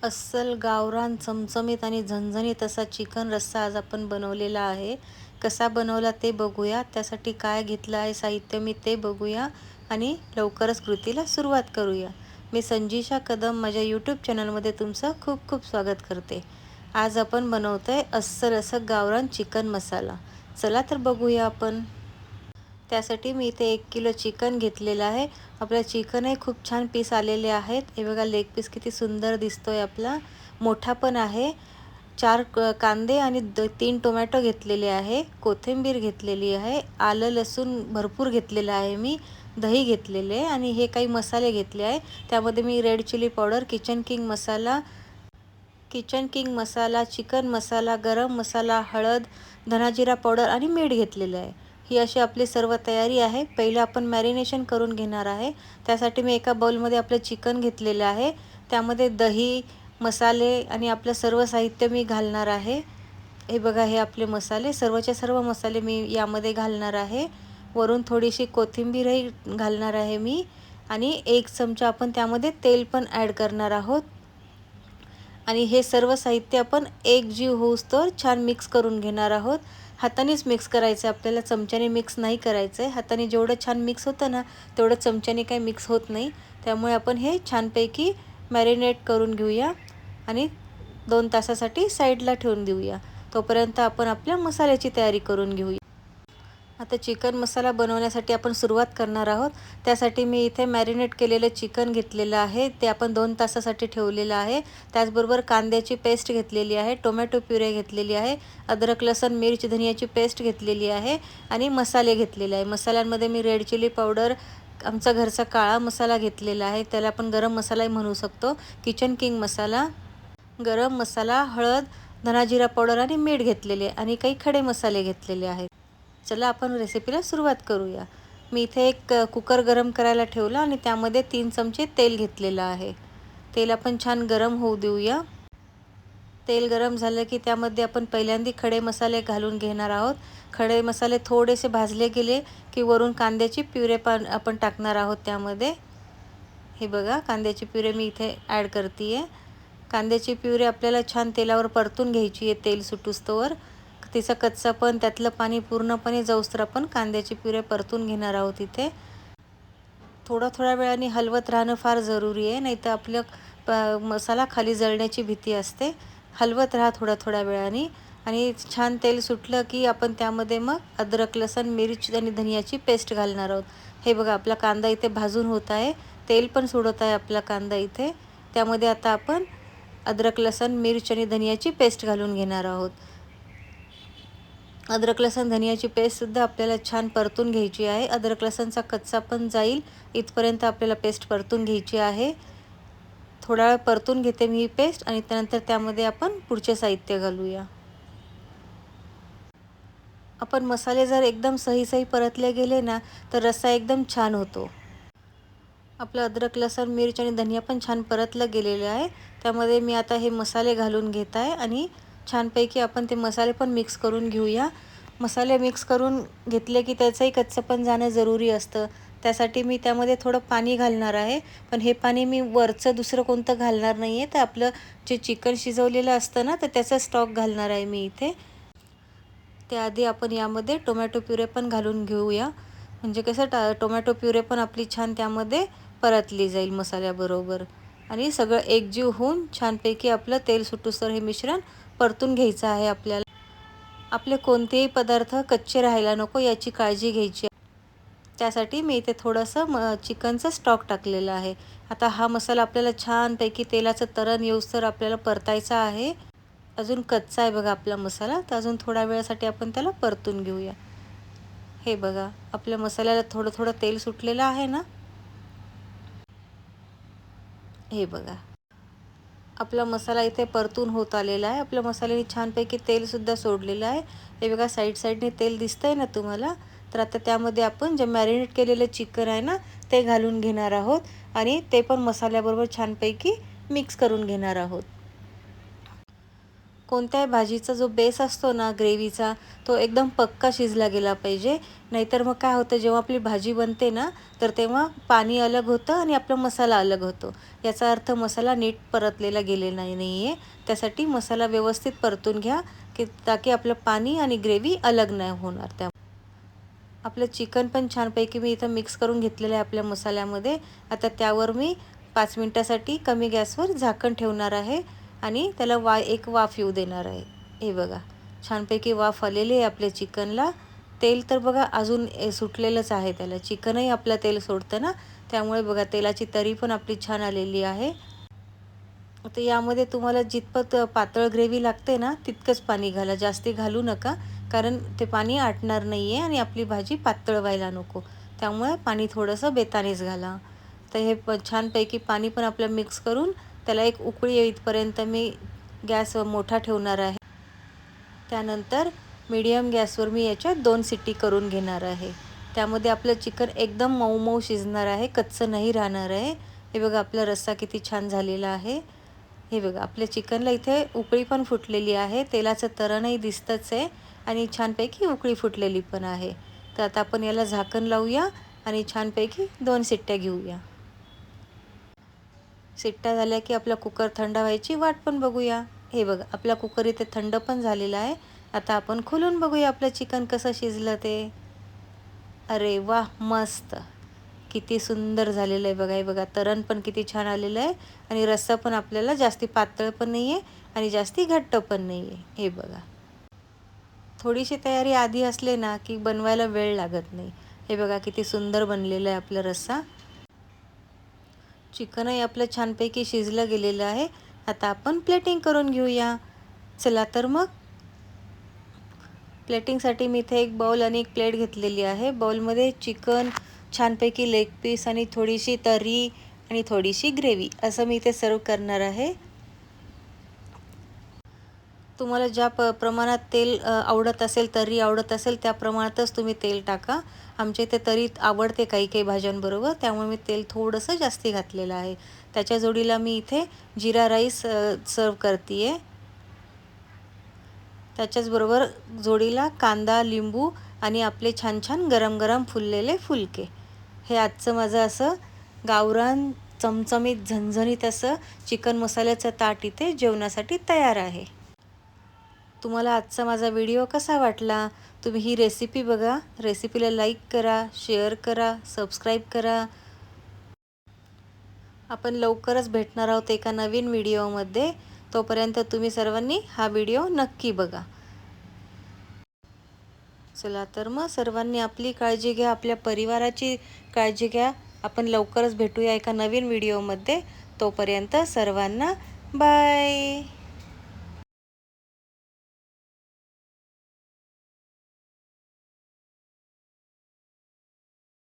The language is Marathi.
अस्सल गावरान चमचमीत आणि झणझणीत असा चिकन रस्सा आज आपण बनवलेला आहे. कसा बनवला ते बघूया. त्यासाठी काय घेतलं आहे साहित्य मी ते बघूया आणि लवकरच कृतीला सुरुवात करूया. मी संजीशा कदम माझ्या यूट्यूब चॅनलमध्ये तुमचं खूप खूप स्वागत करते. आज आपण बनवतोय अस्सल असं गावरान चिकन मसाला. चला तर बघूया आपण. त्यासाठी मी इथे 1 किलो चिकन घेतलेलं आहे. आपलं चिकनही खूप छान पीस आलेले आहेत. हे बघा लेग पीस किती सुंदर दिसतोय आपला. मोठा पण आहे. 4 कांदे आणि 3 टोमॅटो घेतलेले आहे. कोथिंबीर घेतलेली आहे. आलं लसूण भरपूर घेतलेलं आहे मी. दही घेतलेले आहे आणि हे काही मसाले घेतले आहे. त्यामध्ये मी red chilli powder, Kitchen King masala, chicken masala, garam masala, हळद, धना पावडर आणि मीठ घेतलेलं आहे. ही अशी आपली सर्व तयारी आहे. पहिलं आपण मॅरिनेशन करून घेणार आहे. त्यासाठी मी एका बाउलमध्ये आपलं चिकन घेतलेलं आहे. त्यामध्ये दही, मसाले आणि आपलं सर्व साहित्य मी घालणार आहे. हे बघा हे आपले मसाले, सर्वचे सर्व मसाले मी यामध्ये घालणार आहे. वरून थोडीशी कोथिंबीरही घालणार आहे मी आणि 1 चमचा आपण त्यामध्ये तेल पण ॲड करणार आहोत. आणि हे सर्व साहित्य आपण एकजीव होऊस्तोवर छान मिक्स करून घेणार आहोत. हातानेच मिक्स करायचं आहे आपल्याला, चमच्याने मिक्स नाही करायचं आहे. हाताने जेवढं छान मिक्स होतं ना, तेवढं चमच्याने काही मिक्स होत नाही. त्यामुळे आपण हे छानपैकी मॅरिनेट करून घेऊया आणि 2 तासासाठी साईडला ठेवून देऊया. तोपर्यंत आपण आपल्या मसाल्याची तयारी करून घेऊया. आता चिकन मसाला बनवण्यासाठी आपण सुरुवात करणार आहोत. त्यासाठी मी इथे मॅरिनेट केलेलं चिकन घेतलेलं आहे. ते आपण 2 तासासाठी ठेवलेलं आहे. त्याचबरोबर कांद्याची पेस्ट घेतलेली आहे, टोमॅटो प्युरे घेतलेली आहे, अद्रक, लसूण, मिरची, धनियाची पेस्ट घेतलेली आहे आणि मसाले घेतलेले आहे. मसाल्यांमध्ये मी रेड चिली पावडर, आमचा घरचा काळा मसाला घेतलेला आहे. त्याला आपण गरम मसालाही म्हणू शकतो. किचन किंग मसाला, गरम मसाला, हळद, धना पावडर आणि मीठ घेतलेले आणि काही खडे मसाले घेतलेले आहेत. चला आपण रेसिपीला सुरुवात करूया. मी इथे एक कुकर गरम करायला ठेवला आणि त्यामध्ये 3 चमचे तेल घेतलेलं आहे. तेल आपण छान गरम होऊ देऊया. तेल गरम झालं की त्यामध्ये आपण पहिल्यांदा खडे मसाले घालून घेणार आहोत. खडे मसाले थोडेसे भाजले गेले की वरून कांद्याची प्युरे पण आपण टाकणार आहोत त्यामध्ये. हे बघा कांद्याची प्युरे मी इथे ॲड करते आहे. कांद्याची प्युरे आपल्याला छान तेलावर परतून घ्यायची आहे, तेल सुटूस्तोवर. तिचा कच्चापण त्यातलं पाणी पूर्णपणे जाऊस्तर आपण कांद्याची प्युरे परतून घेणार आहोत इथे. थोड्या वेळाने हलवत राहणं फार जरुरी आहे, नाहीतर आपलं मसाला खाली जळण्याची भीती असते. हलवत राहा थोड्या वेळाने आणि छान तेल सुटलं की आपण त्यामध्ये मग अद्रक, लसूण, मिरची आणि धनियाची पेस्ट घालणार आहोत. हे बघा आपला कांदा इथे भाजून होत आहे. तेल पण सोडत आहे आपला कांदा इथे. त्यामध्ये आता आपण अद्रक, लसूण, मिरची आणि धनियाची पेस्ट घालून घेणार आहोत. अद्रक, लसूण, धनियाची पेस्टसुद्धा आपल्याला छान परतून घ्यायची आहे. अद्रक लसूणचा कच्चा पण जाईल इथपर्यंत आपल्याला पेस्ट परतून घ्यायची आहे. थोडा वेळ परतून घेते मी ही पेस्ट आणि त्यानंतर त्यामध्ये आपण पुढचे साहित्य घालूया. आपण मसाले जर एकदम सही परतले गेले ना, तर रस्सा एकदम छान होतो. आपलं अद्रक, लसूण, मिरची आणि धनिया पण छान परतलं गेलेलं आहे. त्यामध्ये मी आता हे मसाले घालून घेत आहे आणि छानपैकी आपण ते मसाले पण मिक्स करून घेऊया. मसाले मिक्स करून घेतले की त्याचंही कच्चंपण जाणं जरुरी असतं. त्यासाठी मी त्यामध्ये थोडं पाणी घालणार आहे. पण हे पाणी मी वरचं दुसरं कोणतं घालणार नाही आहे. तर आपलं जे चिकन शिजवलेलं असतं ना, तर त्याचा स्टॉक घालणार आहे मी इथे. त्याआधी आपण यामध्ये टोमॅटो प्युरे पण घालून घेऊया. म्हणजे कसं टोमॅटो प्युरे पण आपली छान त्यामध्ये परतली जाईल मसाल्याबरोबर आणि सगळं एकजीव होऊन छानपैकी आपलं तेल सुटूस्तोवर हे मिश्रण परतून घ्यायचं आहे आपल्याला. आपले कोणतेही पदार्थ कच्चे राहायला नको याची काळजी घ्यायची. त्यासाठी मी इथे थोडंसं चिकनचं स्टॉक टाकलेलं आहे. आता हा मसाला आपल्याला छानपैकी तेलाचं तरण येऊस्तोवर आपल्याला परतायचा आहे. अजून कच्चा आहे बघा आपला मसाला, तर अजून थोड्या वेळासाठी आपण त्याला परतून घेऊया. हे बघा आपल्या मसाल्याला थोडं तेल सुटलेलं आहे ना. हे बघा आपला मसाला इथे परतून होत आलेला आहे. आपल्या मसाल्याने छानपैकी तेलसुद्धा सोडलेलं आहे. हे बघा साईडने तेल दिसतंय ना तुम्हाला. तर आता त्यामध्ये आपण जे मॅरिनेट केलेलं चिकन आहे ना, ते घालून घेणार आहोत आणि ते पण मसाल्याबरोबर छानपैकी मिक्स करून घेणार आहोत. कोणत्याही भाजीचा जो बेस असतो ना ग्रेव्हीचा, तो एकदम पक्का शिजला गेला पाहिजे. नाहीतर मग काय होतं, जेव्हा आपली भाजी बनते ना, तर तेव्हा पाणी अलग होतं आणि आपला मसाला अलग होतो. याचा अर्थ मसाला नीट परतलेला गेलेला नाही आहे. त्यासाठी मसाला व्यवस्थित परतून घ्या, ताकी आपलं पाणी आणि ग्रेव्ही अलग नाही होणार. आपलं चिकन पण छानपैकी मी इथं मिक्स करून घेतलेलं आहे आपल्या मसाल्यामध्ये. आता त्यावर मी 5 मिनिटासाठी कमी गॅसवर झाकण ठेवणार आहे आणि त्याला एक वाफ येऊ देणार आहे. हे बघा, छानपैकी वाफ आलेली आहे आपल्या चिकनला. तेल तर बघा अजून सुटलेलंच आहे त्याला. चिकनही आपलं तेल सोडतं ना, त्यामुळे बघा तेलाची तरी पण आपली छान आलेली आहे. आता यामध्ये तुम्हाला जितपत पातळ ग्रेव्ही लागते ना, तितकंच पाणी घाला. जास्ती घालू नका, कारण ते पाणी आटणार नाही आहे आणि आपली भाजी पातळ व्हायला नको. त्यामुळे पाणी थोडंसं बेतानेच घाला. तर हे छानपैकी पाणी पण आपलं मिक्स करून त्याला एक उकळी येईपर्यंत मी गॅस मोठा ठेवणार आहे. त्यानंतर मीडियम गॅसवर मी याच्यात 2 शिट्टी करून घेणार आहे. त्यामध्ये आपलं चिकन एकदम मऊ मऊ शिजणार आहे, कच्चं नाही राहणार आहे. हे बघा, आपला रस्सा किती छान झालेला आहे. हे बघा, आपल्या चिकनला इथे उकळी पण फुटलेली आहे. तेलाचं तरणही दिसतंच आहे आणि छानपैकी उकळी फुटलेली पण आहे. तर आता आपण याला झाकण लावूया आणि छानपैकी 2 शिट्ट्या घेऊया. शिट्ट्या झाल्या की आपला कुकर थंड व्हायची वाट पण बघूया. हे बघा, आपला कुकर इथे थंड पण झालेला आहे. आता आपण खोलून बघूया आपलं चिकन कसं शिजलं ते. अरे वाह! मस्त. किती सुंदर झालेलं आहे बघा. हे बघा, तरण पण किती छान आलेलं आहे आणि रस्सा पण आपल्याला जास्ती पातळ पण नाही आहे आणि जास्ती घट्ट पण नाही आहे. हे बघा, थोडीशी तयारी आधी असले ना, की बनवायला वेळ लागत नाही. हे बघा, किती सुंदर बनलेलं आहे आपला रस्सा. चिकनही आपलं छानपैकी शिजलं गेलेलं आहे. आता आपण प्लेटिंग करून घेऊया. चला तर मग. प्लेटिंगसाठी मी इथे एक बाउल आणि एक प्लेट घेतलेली आहे. बाउलमध्ये चिकन, छानपैकी लेग पीस आणि थोडीशी तर्री आणि थोडीशी ग्रेव्ही असं मी इथे सर्व करणार आहे. तुम्हाला ज्या प्रमाणात तेल आवडत असेल, तर्री आवडत असेल, त्या प्रमाणातच तुम्ही तेल टाका. आमच्या इथे तर्री आवडते काही काही भाज्यांबरोबर, त्यामुळे मी तेल थोडंसं जास्ती घातलेलं आहे. त्याच्या जोडीला मी इथे जिरा राईस सर्व करते आहे. त्याच्याचबरोबर जोडीला कांदा, लिंबू आणि आपले छान छान गरम गरम फुललेले फुलके. हे आजचं माझं असं गावरान चमचमीत झणझणीत असं चिकन मसाल्याचं ताट इथे जेवणासाठी तयार आहे. तुम्हाला आजचा माझा व्हिडिओ कसा वाटला? तुम्ही ही रेसिपी बघा. रेसिपीला लाईक करा, शेअर करा, सबस्क्राईब करा. आपण लवकरच भेटणार आहोत एका नवीन व्हिडिओमध्ये. तोपर्यंत तुम्ही सर्वांनी हा व्हिडिओ नक्की बघा. चला तर मग, सर्वांनी आपली काळजी घ्या, आपल्या परिवाराची काळजी घ्या. आपण लवकरच भेटूया एका नवीन व्हिडिओमध्ये. तोपर्यंत सर्वांना बाय.